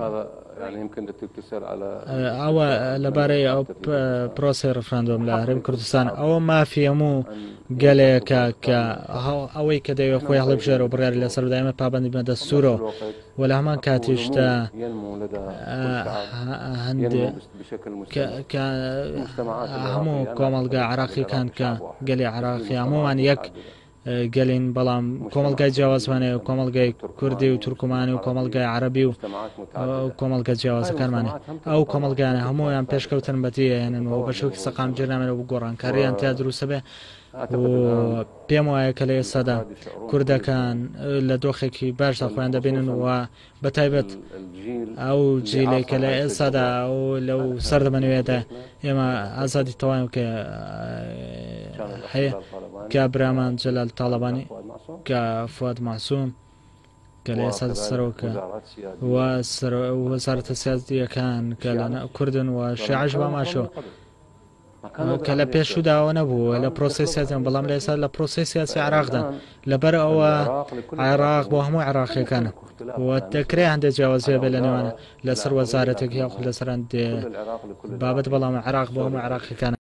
هذا يعني يمكن تكتسر على أو لباري أو بروسي رفراندوم لا ريم كردستان أو ما في مو قال ك أو كده يخوي أهل بجرو برير اللي صار دائما بابند بمدى السورة ولا ما كاتيشتا ينمو لدى هند بشكل ك همو كومال عراقي كان قال عراقي عموما يك قالين بلام كومالجاي جوازماني وكومالجاي كردي وتركماني وكومالجاي عربي وكومالجاي جواز كرماني او كومالجاي همو يان بيشكوتن بتيه يعني وبشوك سقام جرنا وبقران كاريان تادرو سبه و بيمو كلي صدا كردا كان لدوخي باش اخوان دبينن وبتايبت او جيلي كلي صدا او لو سرد منويته يما ازادي توان ك هي كابرامان جلال طالباني كفؤاد معصوم كالياسات السروكة ووزارة السياسة كان كلنا كردن وشيعة جبا ما شو كلا بيشو داو نبو لا بروسيس سياسي بلام ليس لا بروسيس سياسي عراق دا لبر او عراق بوهمو عراقي كان والتكري عند جوازيه بلنوانا لسر وزارتك ياخذ لسر عند بابت بلام عراق بوهمو عراقي كان